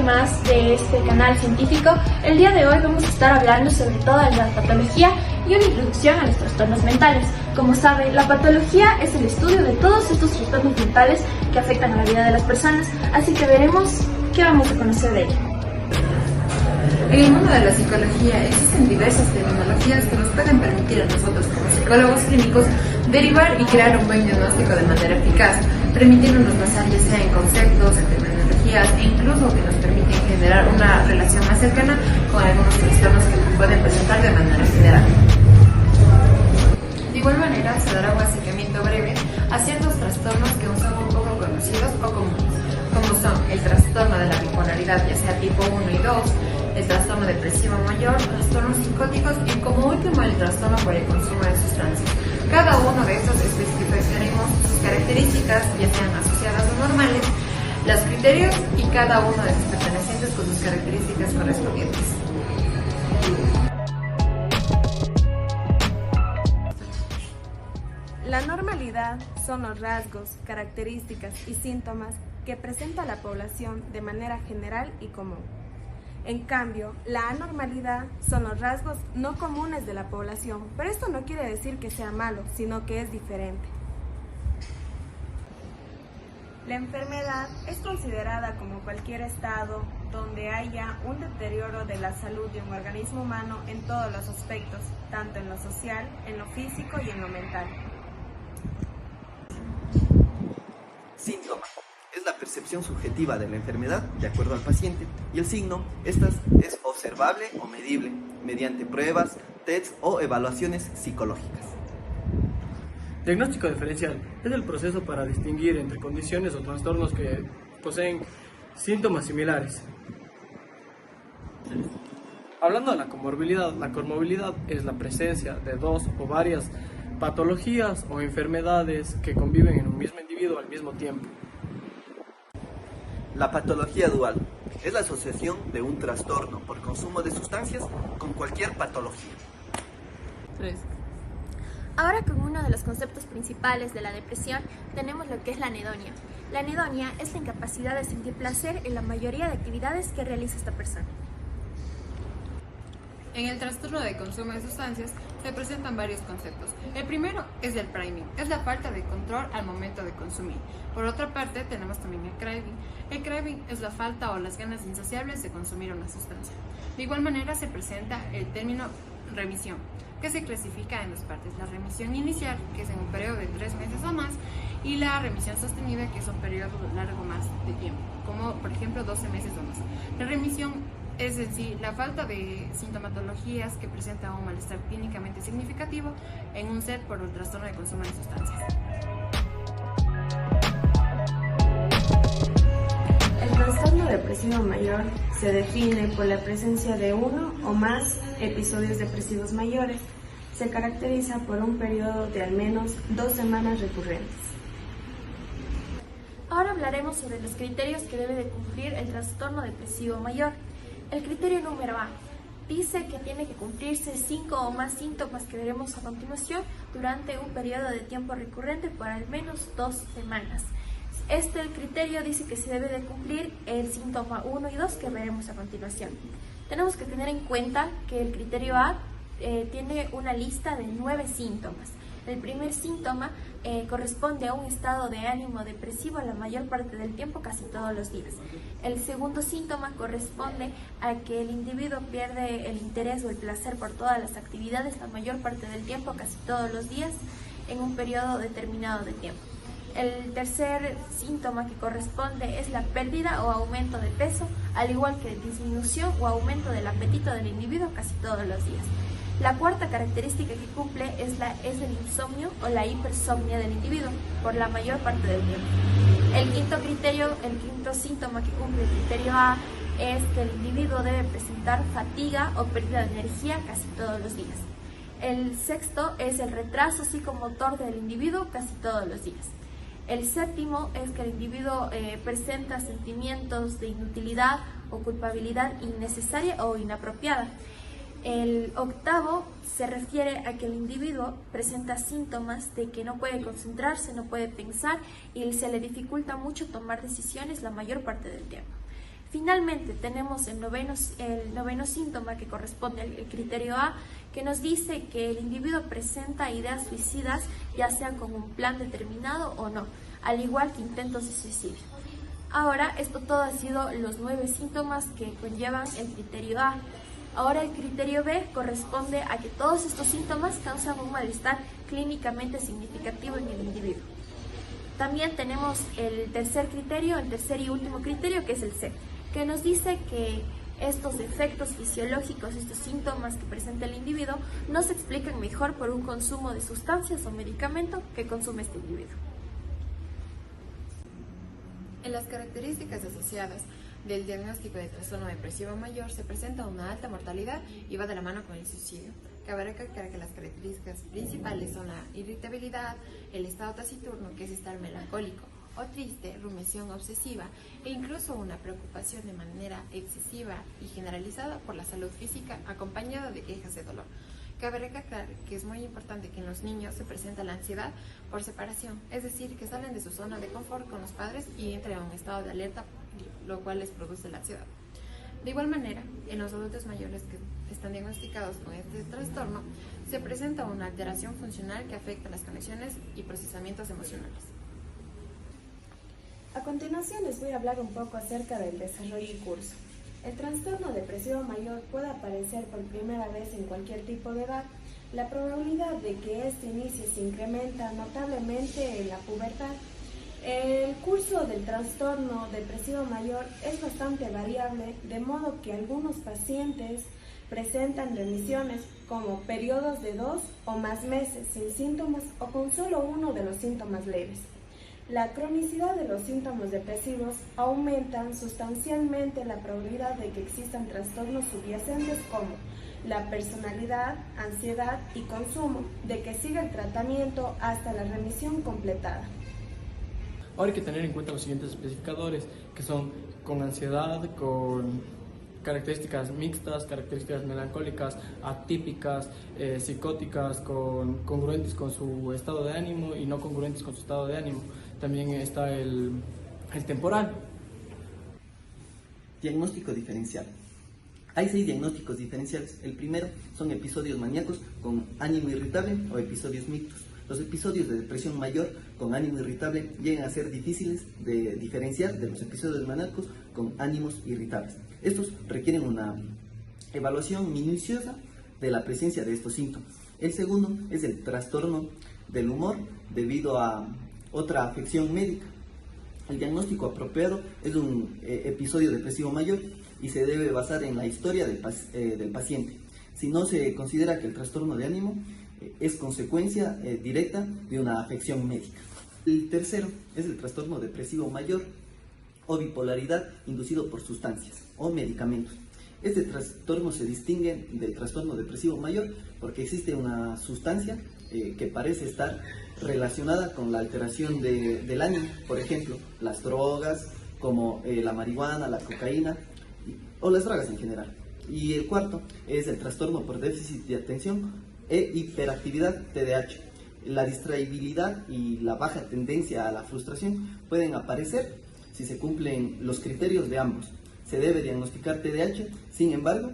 episodio más de este canal científico. El día de hoy vamos a estar hablando sobre toda la patología y una introducción a los trastornos mentales. Como saben, la patología es el estudio de todos estos trastornos mentales que afectan a la vida de las personas, así que veremos qué vamos a conocer de ello. En el mundo de la psicología existen diversas terminologías que nos pueden permitir a nosotros como psicólogos clínicos derivar y crear un buen diagnóstico de manera eficaz, permitiéndonos basar ya sea en conceptos, en terminologías e incluso que nos permiten generar una relación más cercana con algunos trastornos que se pueden presentar de manera general. De igual manera, se dará un acercamiento breve a ciertos trastornos que aún son un poco conocidos o comunes, como son el trastorno de la bipolaridad, ya sea tipo 1 y 2, el trastorno depresivo mayor, trastornos psicóticos y como último el trastorno por el consumo de sustancias. Cada uno de estos especificaremos sus características, ya sean asociadas o normales, los criterios y cada uno de sus pertenecientes con sus características correspondientes. La normalidad son los rasgos, características y síntomas que presenta la población de manera general y común. En cambio, la anormalidad son los rasgos no comunes de la población, pero esto no quiere decir que sea malo, sino que es diferente. La enfermedad es considerada como cualquier estado donde haya un deterioro de la salud de un organismo humano en todos los aspectos, tanto en lo social, en lo físico y en lo mental. Síntoma. Es la percepción subjetiva de la enfermedad de acuerdo al paciente y el signo, estas es observable o medible mediante pruebas, tests o evaluaciones psicológicas. Diagnóstico diferencial es el proceso para distinguir entre condiciones o trastornos que poseen síntomas similares. Hablando de la comorbilidad es la presencia de dos o varias patologías o enfermedades que conviven en un mismo individuo al mismo tiempo. La patología dual es la asociación de un trastorno por consumo de sustancias con cualquier patología. 3. Ahora, con uno de los conceptos principales de la depresión, tenemos lo que es la anedonia. La anedonia es la incapacidad de sentir placer en la mayoría de actividades que realiza esta persona. En el trastorno de consumo de sustancias se presentan varios conceptos. El primero es el priming, es la falta de control al momento de consumir. Por otra parte tenemos también el craving. El craving es la falta o las ganas insaciables de consumir una sustancia. De igual manera se presenta el término remisión, que se clasifica en dos partes. La remisión inicial, que es en un periodo de 3 meses o más, y la remisión sostenida, que es un periodo largo más de tiempo, como por ejemplo 12 meses o más. La remisión es en sí la falta de sintomatologías que presenta un malestar clínicamente significativo en un ser por el trastorno de consumo de sustancias. El trastorno depresivo mayor se define por la presencia de uno o más episodios depresivos mayores. Se caracteriza por un periodo de al menos 2 semanas recurrentes. Ahora hablaremos sobre los criterios que debe de cumplir el trastorno depresivo mayor. El criterio número A dice que tiene que cumplirse 5 o más síntomas que veremos a continuación durante un periodo de tiempo recurrente por al menos 2 semanas. El criterio dice que se debe de cumplir el síntoma 1 y 2 que veremos a continuación. Tenemos que tener en cuenta que el criterio A tiene una lista de 9 síntomas. El primer síntoma corresponde a un estado de ánimo depresivo la mayor parte del tiempo, casi todos los días. El segundo síntoma corresponde a que el individuo pierde el interés o el placer por todas las actividades la mayor parte del tiempo, casi todos los días, en un periodo determinado de tiempo. El tercer síntoma que corresponde es la pérdida o aumento de peso, al igual que disminución o aumento del apetito del individuo casi todos los días. La cuarta característica que cumple es el insomnio o la hipersomnia del individuo por la mayor parte del tiempo. El quinto síntoma que cumple el criterio A es que el individuo debe presentar fatiga o pérdida de energía casi todos los días. El sexto es el retraso psicomotor del individuo casi todos los días. El séptimo es que el individuo presenta sentimientos de inutilidad o culpabilidad innecesaria o inapropiada. El octavo se refiere a que el individuo presenta síntomas de que no puede concentrarse, no puede pensar y se le dificulta mucho tomar decisiones la mayor parte del tiempo. Finalmente tenemos el noveno síntoma que corresponde al criterio A, que nos dice que el individuo presenta ideas suicidas, ya sea con un plan determinado o no, al igual que intentos de suicidio. Ahora, esto todo ha sido los 9 síntomas que conllevan el criterio A. Ahora el criterio B corresponde a que todos estos síntomas causan un malestar clínicamente significativo en el individuo. También tenemos el tercer y último criterio, que es el C, que nos dice que estos defectos fisiológicos, estos síntomas que presenta el individuo, no se explican mejor por un consumo de sustancias o medicamento que consume este individuo. En las características asociadas del diagnóstico de trastorno depresivo mayor se presenta una alta mortalidad y va de la mano con el suicidio. Cabe recalcar que las características principales son la irritabilidad, el estado taciturno, que es estar melancólico o triste, rumiación obsesiva e incluso una preocupación de manera excesiva y generalizada por la salud física acompañada de quejas de dolor. Cabe recalcar que es muy importante que en los niños se presenta la ansiedad por separación, es decir, que salen de su zona de confort con los padres y entran en un estado de alerta, lo cual les produce la ansiedad. De igual manera, en los adultos mayores que están diagnosticados con este trastorno, se presenta una alteración funcional que afecta las conexiones y procesamientos emocionales. A continuación les voy a hablar un poco acerca del desarrollo y curso. El trastorno depresivo mayor puede aparecer por primera vez en cualquier tipo de edad. La probabilidad de que este inicie se incrementa notablemente en la pubertad. El curso del trastorno depresivo mayor es bastante variable, de modo que algunos pacientes presentan remisiones como periodos de 2 o más meses sin síntomas o con solo uno de los síntomas leves. La cronicidad de los síntomas depresivos aumentan sustancialmente la probabilidad de que existan trastornos subyacentes como la personalidad, ansiedad y consumo, de que siga el tratamiento hasta la remisión completada. Ahora hay que tener en cuenta los siguientes especificadores, que son con ansiedad, con características mixtas, características melancólicas, atípicas, psicóticas, congruentes con su estado de ánimo y no congruentes con su estado de ánimo. También está el temporal. Diagnóstico diferencial. Hay 6 diagnósticos diferenciales. El primero son episodios maníacos con ánimo irritable o episodios mixtos. Los episodios de depresión mayor con ánimo irritable llegan a ser difíciles de diferenciar de los episodios maníacos con ánimos irritables. Estos requieren una evaluación minuciosa de la presencia de estos síntomas. El segundo es el trastorno del humor debido a otra afección médica. El diagnóstico apropiado es un episodio depresivo mayor y se debe basar en la historia del paciente. Si no se considera que el trastorno de ánimo es consecuencia directa de una afección médica. El tercero es el trastorno depresivo mayor o bipolaridad inducido por sustancias o medicamentos. Este trastorno se distingue del trastorno depresivo mayor porque existe una sustancia que parece estar relacionada con la alteración del ánimo, por ejemplo, las drogas como la marihuana, la cocaína o las drogas en general. Y el cuarto es el trastorno por déficit de atención e hiperactividad TDAH. La distraibilidad y la baja tendencia a la frustración pueden aparecer si se cumplen los criterios de ambos. Se debe diagnosticar TDAH, sin embargo,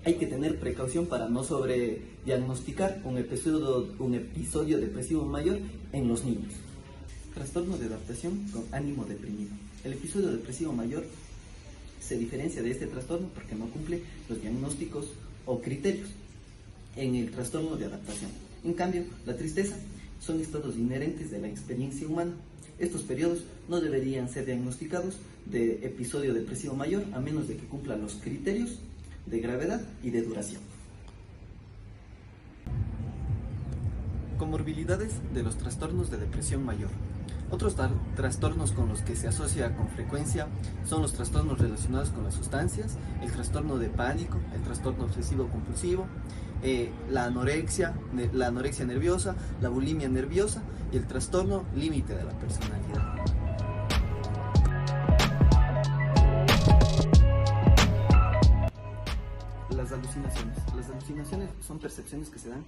hay que tener precaución para no sobrediagnosticar un episodio depresivo mayor en los niños. Trastorno de adaptación con ánimo deprimido. El episodio depresivo mayor se diferencia de este trastorno porque no cumple los diagnósticos o criterios en el trastorno de adaptación. En cambio, la tristeza son estados inherentes de la experiencia humana. Estos periodos no deberían ser diagnosticados de episodio depresivo mayor a menos de que cumplan los criterios de gravedad y de duración. Comorbilidades de los trastornos de depresión mayor. Otros trastornos con los que se asocia con frecuencia son los trastornos relacionados con las sustancias, el trastorno de pánico, el trastorno obsesivo-compulsivo, la anorexia nerviosa, la bulimia nerviosa y el trastorno límite de la personalidad. Las alucinaciones. Las alucinaciones son percepciones que se dan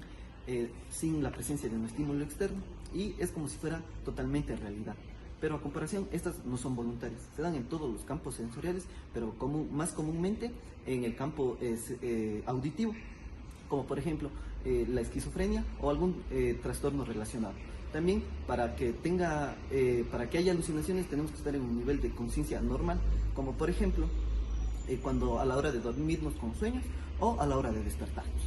sin la presencia de un estímulo externo y es como si fuera totalmente realidad. pero a comparación estas no son voluntarias, se dan en todos los campos sensoriales, pero más comúnmente en el campo auditivo, como por ejemplo la esquizofrenia o algún trastorno relacionado. También para que haya alucinaciones tenemos que estar en un nivel de conciencia normal, como por ejemplo cuando a la hora de dormirnos con sueños o a la hora de despertarnos.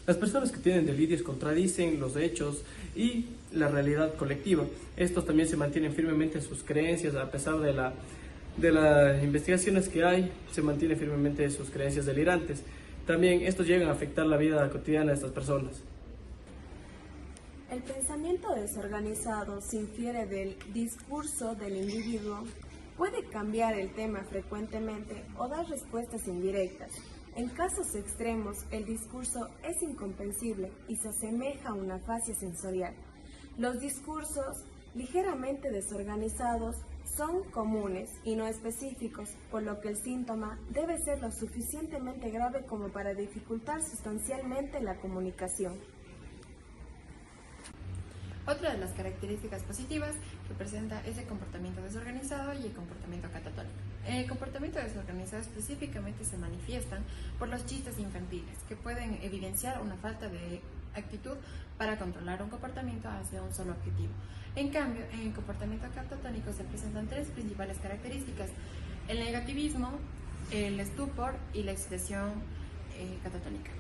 Las personas que tienen delirios contradicen los hechos y la realidad colectiva. Estos también se mantienen firmemente en sus creencias, a pesar de las investigaciones que hay, se mantienen firmemente en sus creencias delirantes. También estos llegan a afectar la vida cotidiana de estas personas. El pensamiento desorganizado se infiere del discurso del individuo, puede cambiar el tema frecuentemente o dar respuestas indirectas. En casos extremos, el discurso es incomprensible y se asemeja a una afasia sensorial. Los discursos ligeramente desorganizados son comunes y no específicos, por lo que el síntoma debe ser lo suficientemente grave como para dificultar sustancialmente la comunicación. Otra de las características positivas que presenta es el comportamiento desorganizado y el comportamiento catatónico. El comportamiento desorganizado específicamente se manifiestan por los chistes infantiles, que pueden evidenciar una falta de actitud para controlar un comportamiento hacia un solo objetivo. En cambio, en el comportamiento catatónico se presentan tres principales características: el negativismo, el estupor y la excitación catatónica.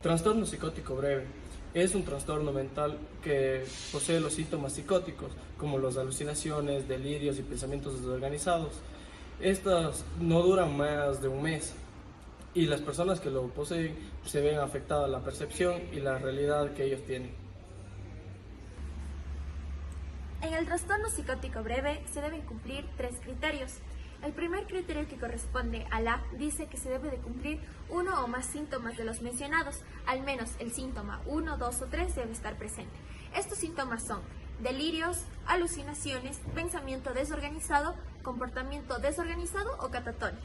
Trastorno psicótico breve. Es un trastorno mental que posee los síntomas psicóticos, como las alucinaciones, delirios y pensamientos desorganizados. Estas no duran más de un mes y las personas que lo poseen se ven afectadas la percepción y la realidad que ellos tienen. En el trastorno psicótico breve se deben cumplir 3 criterios. El primer criterio, que corresponde a la, dice que se debe de cumplir uno o más síntomas de los mencionados, al menos el síntoma 1, 2 o 3 debe estar presente. Estos síntomas son delirios, alucinaciones, pensamiento desorganizado, comportamiento desorganizado o catatonia.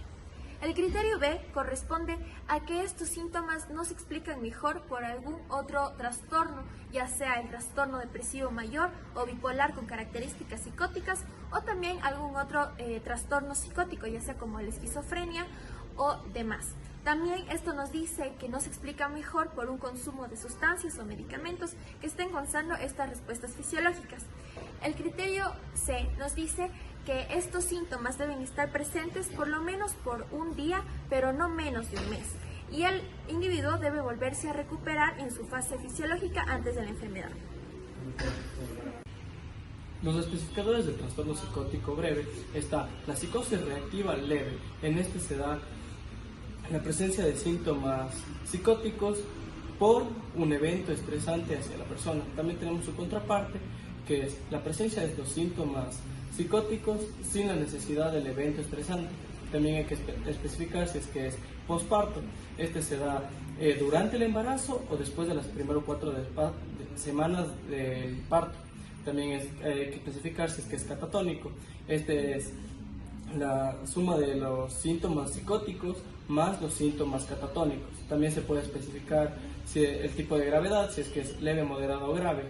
El criterio B corresponde a que estos síntomas no se explican mejor por algún otro trastorno, ya sea el trastorno depresivo mayor o bipolar con características psicóticas, o también algún otro trastorno psicótico, ya sea como la esquizofrenia o demás. También esto nos dice que no se explica mejor por un consumo de sustancias o medicamentos que estén causando estas respuestas fisiológicas. El criterio C nos dice que estos síntomas deben estar presentes por lo menos por un día, pero no menos de un mes, y el individuo debe volverse a recuperar en su fase fisiológica antes de la enfermedad. Los especificadores del trastorno psicótico breve está la psicosis reactiva leve. En este se da la presencia de síntomas psicóticos por un evento estresante hacia la persona. También tenemos su contraparte, que es la presencia de los síntomas psicóticos sin la necesidad del evento estresante. También hay que especificar si es que es posparto. Este se da durante el embarazo o después de las primeras 4 semanas del parto. También hay que especificar si es que es catatónico. Este es la suma de los síntomas psicóticos más los síntomas catatónicos. También se puede especificar si el tipo de gravedad, si es que es leve, moderado o grave.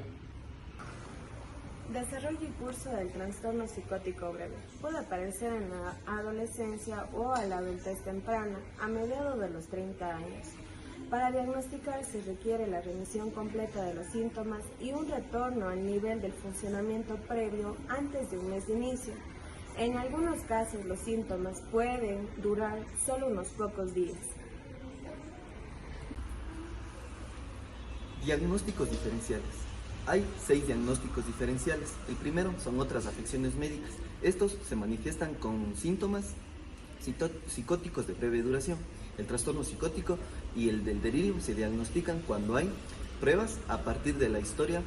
Desarrollo y curso del trastorno psicótico breve. Puede aparecer en la adolescencia o a la adultez temprana, a mediados de los 30 años. Para diagnosticar se requiere la remisión completa de los síntomas y un retorno al nivel del funcionamiento previo antes de un mes de inicio. En algunos casos los síntomas pueden durar solo unos pocos días. Diagnósticos diferenciales. Hay 6 diagnósticos diferenciales. El primero son otras afecciones médicas. Estos se manifiestan con síntomas psicóticos de breve duración. El trastorno psicótico y el del delirio se diagnostican cuando hay pruebas a partir de la historia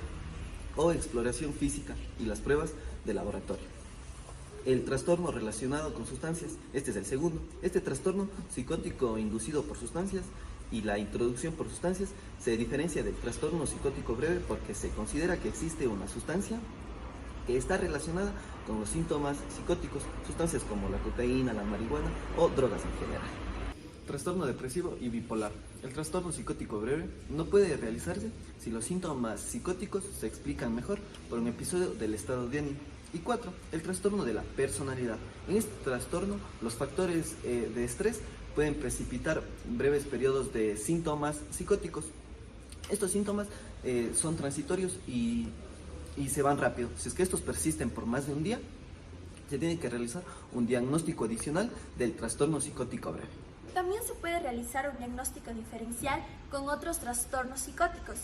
o exploración física y las pruebas de laboratorio. El trastorno relacionado con sustancias, este es el segundo. Este trastorno psicótico inducido por sustancias y la introducción por sustancias se diferencia del trastorno psicótico breve porque se considera que existe una sustancia que está relacionada con los síntomas psicóticos, sustancias como la cocaína, la marihuana o drogas en general. trastorno depresivo y bipolar. El trastorno psicótico breve no puede realizarse si los síntomas psicóticos se explican mejor por un episodio del estado de ánimo. Y 4. El trastorno de la personalidad. En este trastorno, los factores de estrés pueden precipitar breves periodos de síntomas psicóticos. Estos síntomas son transitorios y se van rápido. Si es que estos persisten por más de un día, se tiene que realizar un diagnóstico adicional del trastorno psicótico breve. También se puede realizar un diagnóstico diferencial con otros trastornos psicóticos.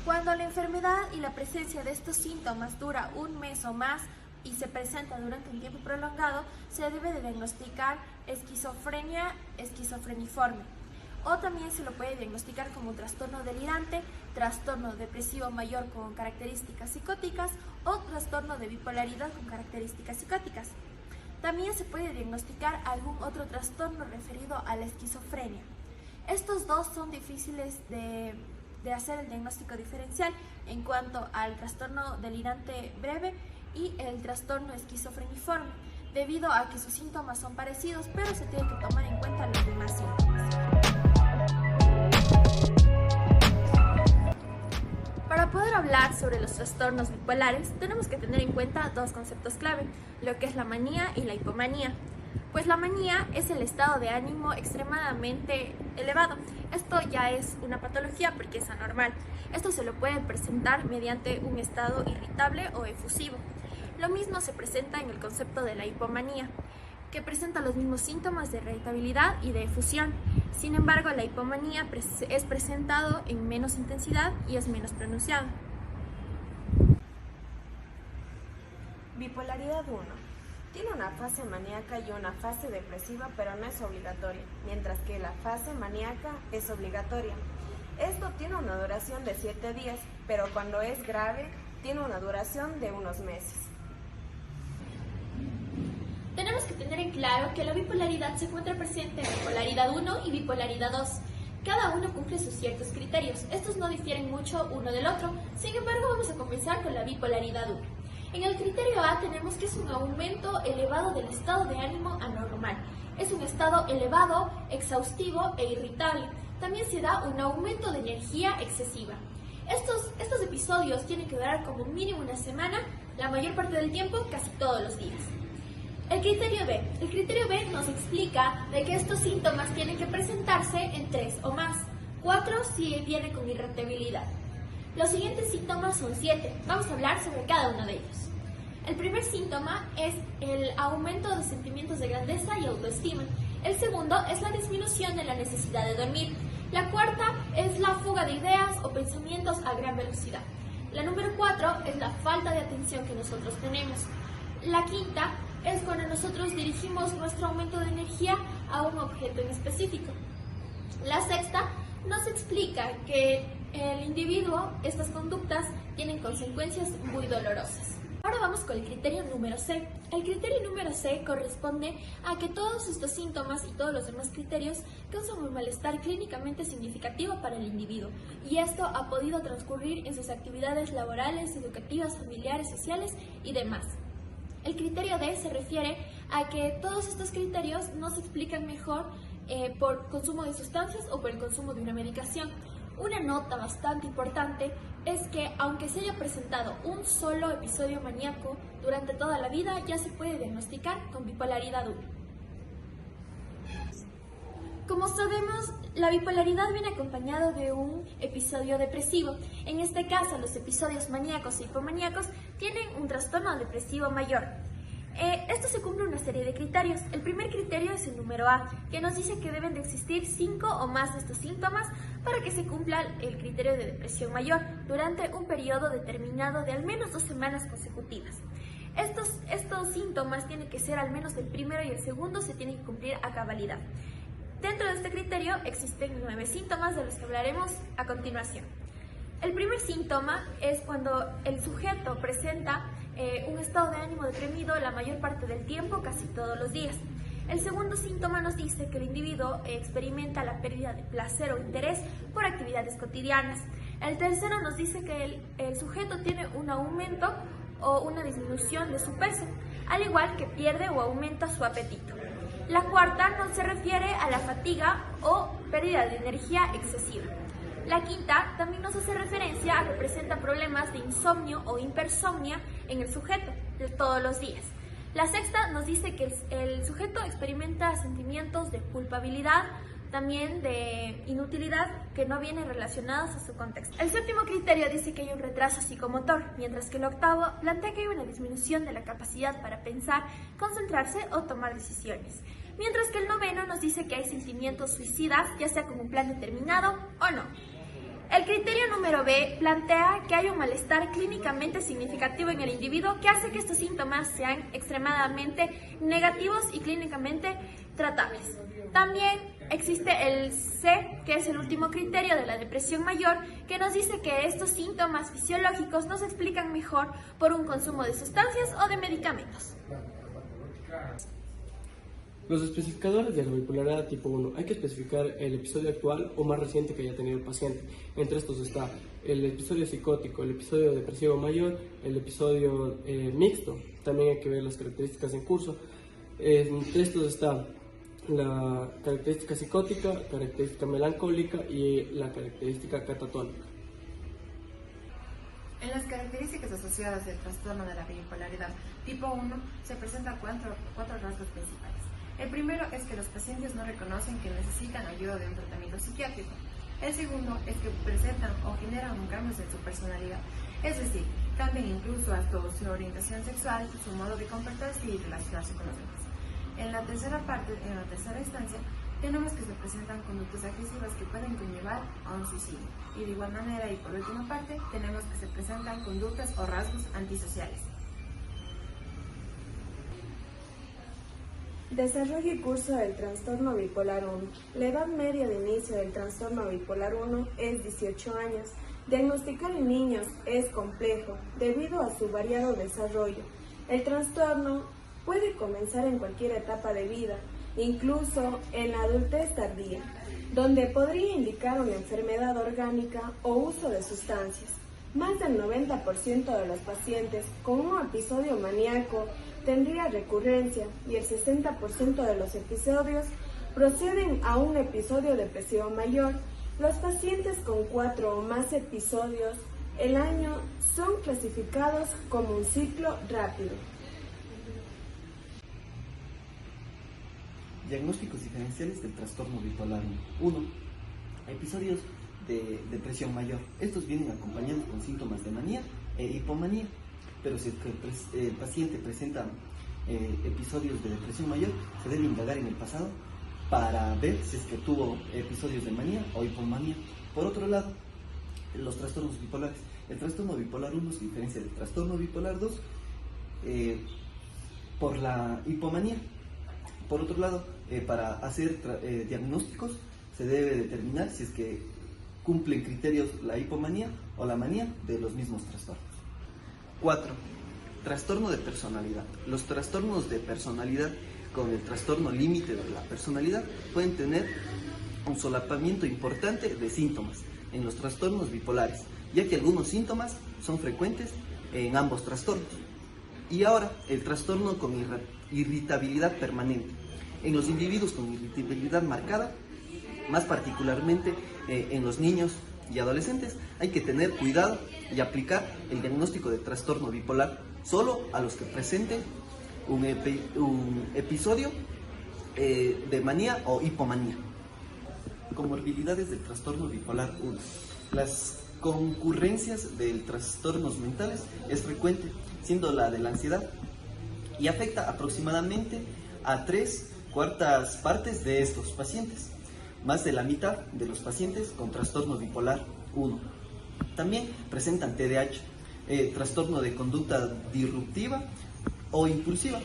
Cuando la enfermedad y la presencia de estos síntomas dura un mes o más y se presenta durante un tiempo prolongado, se debe de diagnosticar esquizofrenia esquizofreniforme. O también se lo puede diagnosticar como trastorno delirante, trastorno depresivo mayor con características psicóticas o trastorno de bipolaridad con características psicóticas. También se puede diagnosticar algún otro trastorno referido a la esquizofrenia. Estos dos son difíciles de hacer el diagnóstico diferencial en cuanto al trastorno delirante breve y el trastorno esquizofreniforme, debido a que sus síntomas son parecidos, pero se tiene que tomar en cuenta los demás síntomas. Para poder hablar sobre los trastornos bipolares, tenemos que tener en cuenta dos conceptos clave, lo que es la manía y la hipomanía. Pues la manía es el estado de ánimo extremadamente elevado. Esto ya es una patología porque es anormal. Esto se lo puede presentar mediante un estado irritable o efusivo. Lo mismo se presenta en el concepto de la hipomanía, que presenta los mismos síntomas de irritabilidad y de efusión. Sin embargo, la hipomanía es presentado en menos intensidad y es menos pronunciado. Bipolaridad 1. Tiene una fase maníaca y una fase depresiva, pero no es obligatoria, mientras que la fase maníaca es obligatoria. Esto tiene una duración de 7 días, pero cuando es grave, tiene una duración de unos meses. Tenemos que tener en claro que la bipolaridad se encuentra presente en bipolaridad 1 y bipolaridad 2. Cada uno cumple sus ciertos criterios. Estos no difieren mucho uno del otro. Sin embargo, vamos a comenzar con la bipolaridad 1. En el criterio A tenemos que es un aumento elevado del estado de ánimo anormal. Es un estado elevado, exhaustivo e irritable. También se da un aumento de energía excesiva. Estos episodios tienen que durar como mínimo una semana, la mayor parte del tiempo casi todos los días. El criterio B. El criterio B nos explica de que estos síntomas tienen que presentarse en 3 o más, 4 si viene con irritabilidad. Los siguientes síntomas son 7. Vamos a hablar sobre cada uno de ellos. El primer síntoma es el aumento de sentimientos de grandeza y autoestima. El segundo es la disminución de la necesidad de dormir. La cuarta es la fuga de ideas o pensamientos a gran velocidad. La número 4 es la falta de atención que nosotros tenemos. La quinta es cuando nosotros dirigimos nuestro aumento de energía a un objeto en específico. La sexta nos explica que el individuo, estas conductas tienen consecuencias muy dolorosas. Ahora vamos con el criterio número C. El criterio número C corresponde a que todos estos síntomas y todos los demás criterios causan un malestar clínicamente significativo para el individuo, y esto ha podido transcurrir en sus actividades laborales, educativas, familiares, sociales y demás. El criterio D se refiere a que todos estos criterios no se explican mejor por consumo de sustancias o por el consumo de una medicación. Una nota bastante importante es que aunque se haya presentado un solo episodio maníaco durante toda la vida, ya se puede diagnosticar con bipolaridad 1. Como sabemos, la bipolaridad viene acompañado de un episodio depresivo. En este caso, los episodios maníacos e hipomaníacos tienen un trastorno depresivo mayor. Esto se cumple una serie de criterios. El primer criterio es el número A, que nos dice que deben de existir 5 o más de estos síntomas para que se cumpla el criterio de depresión mayor durante un periodo determinado de al menos 2 semanas consecutivas. Estos síntomas tienen que ser al menos el primero y el segundo se tienen que cumplir a cabalidad. Dentro de este criterio existen 9 síntomas de los que hablaremos a continuación. El primer síntoma es cuando el sujeto presenta un estado de ánimo deprimido la mayor parte del tiempo, casi todos los días. El segundo síntoma nos dice que el individuo experimenta la pérdida de placer o interés por actividades cotidianas. El tercero nos dice que el sujeto tiene un aumento o una disminución de su peso, al igual que pierde o aumenta su apetito. La cuarta no se refiere a la fatiga o pérdida de energía excesiva. La quinta también nos hace referencia a que presenta problemas de insomnio o hipersomnia en el sujeto de todos los días. La sexta nos dice que el sujeto experimenta sentimientos de culpabilidad, también de inutilidad que no vienen relacionados a su contexto. El séptimo criterio dice que hay un retraso psicomotor, mientras que el octavo plantea que hay una disminución de la capacidad para pensar, concentrarse o tomar decisiones. Mientras que el noveno nos dice que hay sentimientos suicidas, ya sea con un plan determinado o no. El criterio número B plantea que hay un malestar clínicamente significativo en el individuo que hace que estos síntomas sean extremadamente negativos y clínicamente tratables. También existe el C, que es el último criterio de la depresión mayor, que nos dice que estos síntomas fisiológicos no se explican mejor por un consumo de sustancias o de medicamentos. Los especificadores de la bipolaridad tipo 1. Hay que especificar el episodio actual o más reciente que haya tenido el paciente. Entre estos está el episodio psicótico, el episodio depresivo mayor, el episodio mixto. También hay que ver las características en curso. Entre estos está la característica psicótica, característica melancólica y la característica catatónica. En las características asociadas del trastorno de la bipolaridad tipo 1 se presentan cuatro rasgos principales. El primero es que los pacientes no reconocen que necesitan ayuda de un tratamiento psiquiátrico. El segundo es que presentan o generan cambios en su personalidad, es decir, cambian incluso hasta su orientación sexual, su modo de comportarse y relacionarse con los demás. En la tercera instancia, tenemos que se presentan conductas agresivas que pueden conllevar a un suicidio. Y de igual manera, y por última parte, tenemos que se presentan conductas o rasgos antisociales. Desarrollo y curso del trastorno bipolar 1. La edad media de inicio del trastorno bipolar 1 es 18 años. Diagnosticar en niños es complejo debido a su variado desarrollo. El trastorno puede comenzar en cualquier etapa de vida, incluso en la adultez tardía, donde podría indicar una enfermedad orgánica o uso de sustancias. Más del 90% de los pacientes con un episodio maníaco tendría recurrencia y el 60% de los episodios proceden a un episodio depresivo mayor. Los pacientes con 4 o más episodios al año son clasificados como un ciclo rápido. Diagnósticos diferenciales del trastorno bipolar 1. Episodios de depresión mayor. Estos vienen acompañados con síntomas de manía e hipomanía, pero si el paciente presenta episodios de depresión mayor, se debe indagar en el pasado para ver si es que tuvo episodios de manía o hipomanía. Por otro lado, los trastornos bipolares. El trastorno bipolar 1 se diferencia del trastorno bipolar 2 por la hipomanía. Por otro lado, para hacer diagnósticos se debe determinar si es que cumplen criterios la hipomanía o la manía de los mismos trastornos. 4. Trastorno de personalidad. Los trastornos de personalidad con el trastorno límite de la personalidad pueden tener un solapamiento importante de síntomas en los trastornos bipolares, ya que algunos síntomas son frecuentes en ambos trastornos. Y ahora, el trastorno con irritabilidad permanente. En los individuos con irritabilidad marcada, más particularmente en los niños y adolescentes, hay que tener cuidado y aplicar el diagnóstico de trastorno bipolar solo a los que presenten un episodio de manía o hipomanía. Comorbilidades del trastorno bipolar 1. Las concurrencias de trastornos mentales es frecuente, siendo la de la ansiedad, y afecta aproximadamente a 3/4 partes de estos pacientes, más de la mitad de los pacientes con trastorno bipolar 1. También presentan TDAH, trastorno de conducta disruptiva o impulsiva,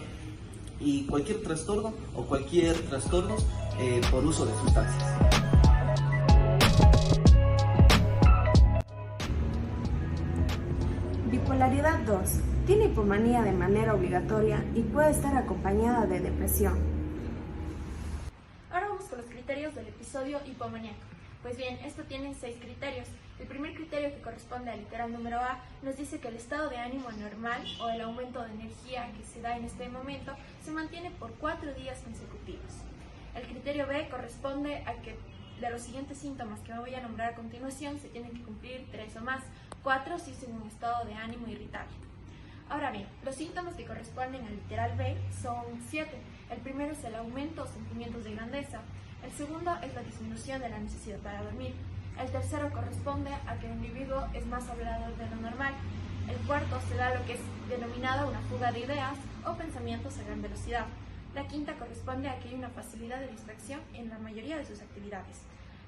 y cualquier trastorno o cualquier trastorno por uso de sustancias. Bipolaridad 2. Tiene hipomanía de manera obligatoria y puede estar acompañada de depresión. Ahora vamos con los criterios del episodio hipomaníaco. Pues bien, esto tiene 6 criterios. El primer criterio, que corresponde al literal número A, nos dice que el estado de ánimo anormal o el aumento de energía que se da en este momento se mantiene por 4 días consecutivos. El criterio B corresponde a que de los siguientes síntomas que me voy a nombrar a continuación se tienen que cumplir 3 o más, 4 si es en un estado de ánimo irritable. Ahora bien, los síntomas que corresponden al literal B son 7. El primero es el aumento o sentimientos de grandeza. El segundo es la disminución de la necesidad para dormir. El tercero corresponde a que el individuo es más hablador de lo normal. El cuarto se da lo que es denominada una fuga de ideas o pensamientos a gran velocidad. La quinta corresponde a que hay una facilidad de distracción en la mayoría de sus actividades.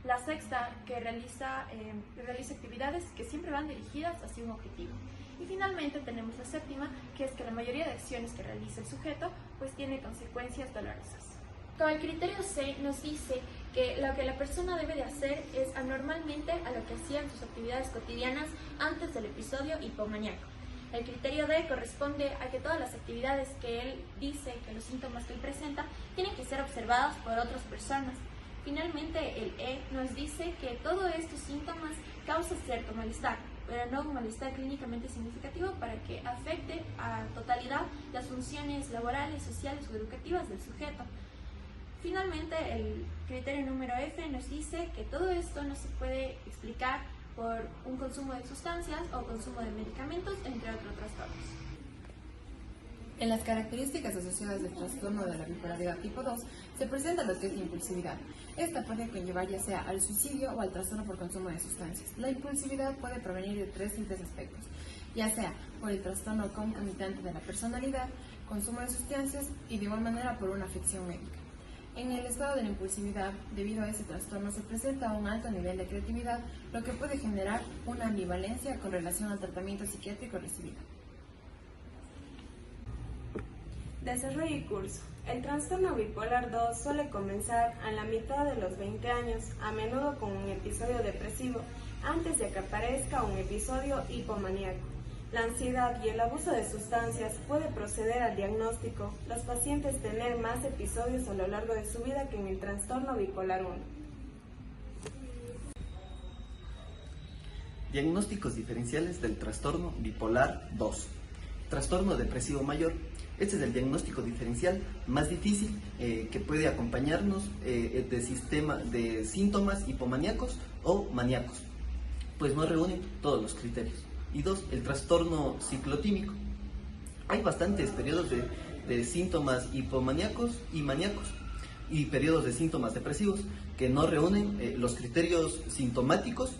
La sexta, que realiza actividades que siempre van dirigidas hacia un objetivo. Y finalmente tenemos la séptima, que es que la mayoría de acciones que realiza el sujeto pues tiene consecuencias dolorosas. Con el criterio C nos dice que lo que la persona debe de hacer es anormalmente a lo que hacía en sus actividades cotidianas antes del episodio hipomaníaco. El criterio D corresponde a que todas las actividades que él dice, que los síntomas que él presenta, tienen que ser observadas por otras personas. Finalmente, el E nos dice que todos estos síntomas causan cierto malestar, pero no un malestar clínicamente significativo para que afecte a totalidad las funciones laborales, sociales o educativas del sujeto. Finalmente, el criterio número F nos dice que todo esto no se puede explicar por un consumo de sustancias o consumo de medicamentos, entre otros trastornos. En las características asociadas del trastorno de la bipolaridad tipo 2 se presenta lo que es la impulsividad. Esta puede conllevar ya sea al suicidio o al trastorno por consumo de sustancias. La impulsividad puede provenir de 3 simples aspectos, ya sea por el trastorno concomitante de la personalidad, consumo de sustancias y de igual manera por una afección médica. En el estado de la impulsividad, debido a ese trastorno, se presenta un alto nivel de creatividad, lo que puede generar una ambivalencia con relación al tratamiento psiquiátrico recibido. Desarrollo y curso. El trastorno bipolar 2 suele comenzar a la mitad de los 20 años, a menudo con un episodio depresivo, antes de que aparezca un episodio hipomaníaco. La ansiedad y el abuso de sustancias puede proceder al diagnóstico, los pacientes tener más episodios a lo largo de su vida que en el trastorno bipolar 1. Diagnósticos diferenciales del trastorno bipolar 2. Trastorno depresivo mayor. Este es el diagnóstico diferencial más difícil que puede acompañarnos de síntomas hipomaníacos o maníacos, pues no reúnen todos los criterios. Y 2, el trastorno ciclotímico. Hay bastantes periodos de síntomas hipomaníacos y maníacos y periodos de síntomas depresivos que no reúnen los criterios sintomáticos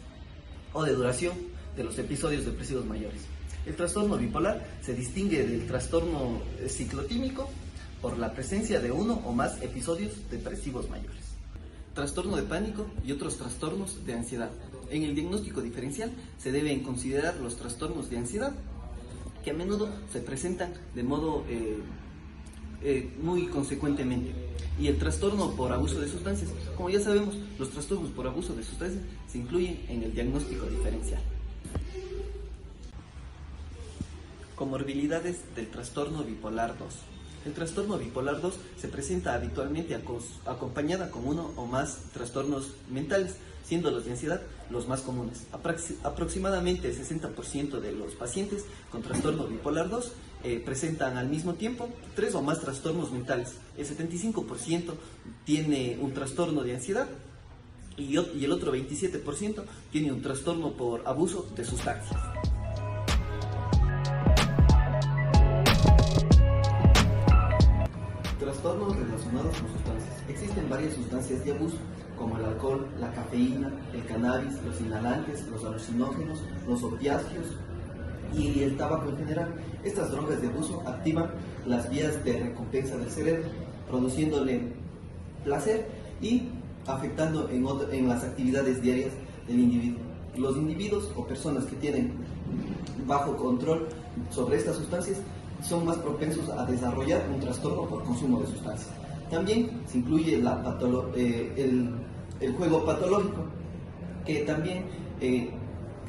o de duración de los episodios depresivos mayores. El trastorno bipolar se distingue del trastorno ciclotímico por la presencia de uno o más episodios depresivos mayores. Trastorno de pánico y otros trastornos de ansiedad. En el diagnóstico diferencial se deben considerar los trastornos de ansiedad que a menudo se presentan de modo muy consecuentemente. Y el trastorno por abuso de sustancias. Como ya sabemos, los trastornos por abuso de sustancias se incluyen en el diagnóstico diferencial. Comorbilidades del trastorno bipolar 2. El trastorno bipolar 2 se presenta habitualmente acompañada con uno o más trastornos mentales, siendo los de ansiedad los más comunes. Aproximadamente el 60% de los pacientes con trastorno bipolar 2 presentan al mismo tiempo 3 o más trastornos mentales. El 75% tiene un trastorno de ansiedad y el otro 27% tiene un trastorno por abuso de sustancias. Trastornos relacionados con sustancias. Existen varias sustancias de abuso, como el alcohol, la cafeína, el cannabis, los inhalantes, los alucinógenos, los opiáceos y el tabaco en general. Estas drogas de abuso activan las vías de recompensa del cerebro, produciéndole placer y afectando en las actividades diarias del individuo. Los individuos o personas que tienen bajo control sobre estas sustancias son más propensos a desarrollar un trastorno por consumo de sustancias. También se incluye el juego patológico, que también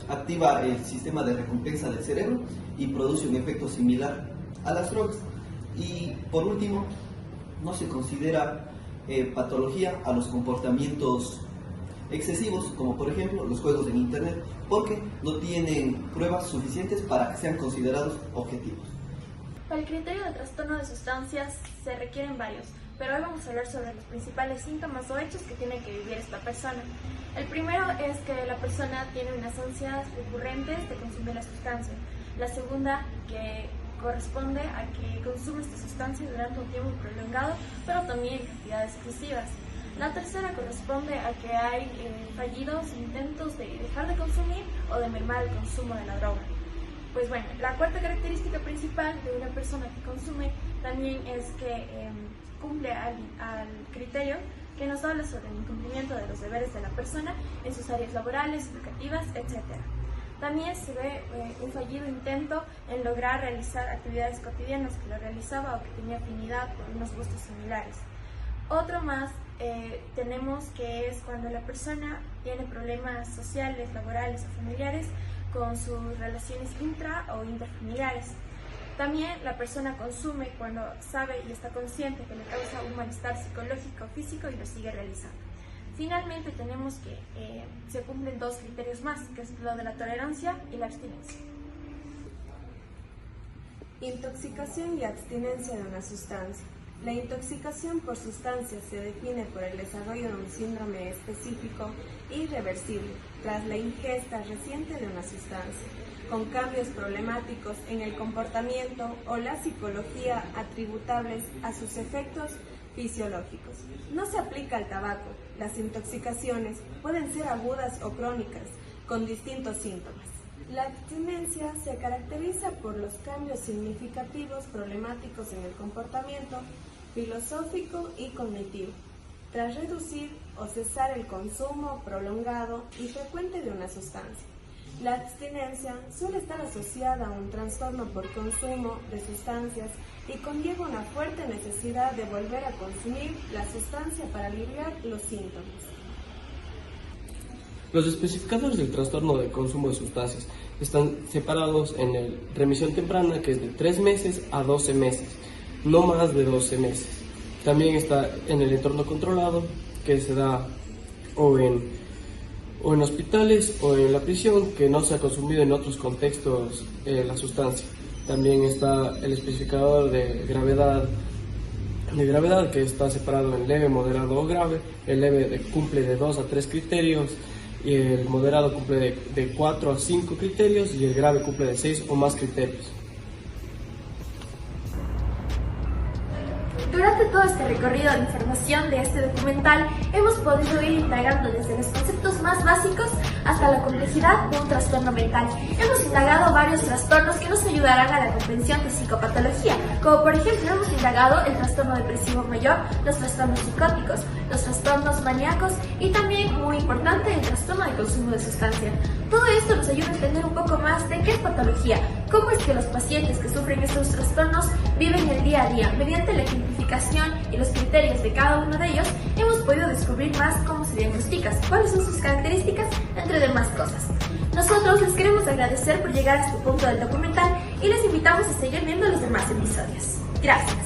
activa el sistema de recompensa del cerebro y produce un efecto similar a las drogas. Y por último, no se considera patología a los comportamientos excesivos, como por ejemplo los juegos en internet, porque no tienen pruebas suficientes para que sean considerados objetivos. Para el criterio de trastorno de sustancias se requieren varios, pero hoy vamos a hablar sobre los principales síntomas o hechos que tiene que vivir esta persona. El primero es que la persona tiene unas ansias recurrentes de consumir la sustancia. La segunda, que corresponde a que consume esta sustancia durante un tiempo prolongado, pero también en cantidades excesivas. La tercera corresponde a que hay fallidos intentos de dejar de consumir o de mermar el consumo de la droga. Pues bueno, la cuarta característica principal de una persona que consume también es que cumple al criterio que nos habla sobre el incumplimiento de los deberes de la persona en sus áreas laborales, educativas, etc. También se ve un fallido intento en lograr realizar actividades cotidianas que lo realizaba o que tenía afinidad por unos gustos similares. Otro más tenemos que es cuando la persona tiene problemas sociales, laborales o familiares con sus relaciones intra o interfamiliares. También la persona consume cuando sabe y está consciente que le causa un malestar psicológico o físico y lo sigue realizando. Finalmente tenemos que se cumplen dos criterios más, que es lo de la tolerancia y la abstinencia. Intoxicación y abstinencia de una sustancia. La intoxicación por sustancias se define por el desarrollo de un síndrome específico irreversible tras la ingesta reciente de una sustancia, con cambios problemáticos en el comportamiento o la psicología atributables a sus efectos fisiológicos. No se aplica al tabaco. Las intoxicaciones pueden ser agudas o crónicas, con distintos síntomas. La abstinencia se caracteriza por los cambios significativos problemáticos en el comportamiento filosófico y cognitivo, tras reducir o cesar el consumo prolongado y frecuente de una sustancia. La abstinencia suele estar asociada a un trastorno por consumo de sustancias y conlleva una fuerte necesidad de volver a consumir la sustancia para aliviar los síntomas. Los especificadores del trastorno de consumo de sustancias están separados en la remisión temprana, que es de 3 meses a 12 meses, no más de 12 meses. También está en el entorno controlado, que se da o en hospitales o en la prisión, que no se ha consumido en otros contextos la sustancia. También está el especificador de gravedad, que está separado en leve, moderado o grave. El leve cumple de 2 a 3 criterios, y el moderado cumple de 4 a 5 criterios, y el grave cumple de 6 o más criterios. Durante todo este recorrido de información de este documental, hemos podido ir indagando desde los conceptos más básicos hasta la complejidad de un trastorno mental. Hemos indagado varios trastornos que nos ayudarán a la comprensión de psicopatología, como por ejemplo hemos indagado el trastorno depresivo mayor, los trastornos psicóticos, los trastornos maníacos y también, muy importante, el trastorno de consumo de sustancia. Todo esto nos ayuda a entender un poco más de qué es patología, cómo es que los pacientes que sufren estos trastornos viven el día a día. Mediante la ejemplificación y los criterios de cada uno de ellos, hemos podido descubrir más cómo se diagnostica, cuáles son sus características, entre demás cosas. Nosotros les queremos agradecer por llegar a este punto del documental y les invitamos a seguir viendo los demás episodios. Gracias.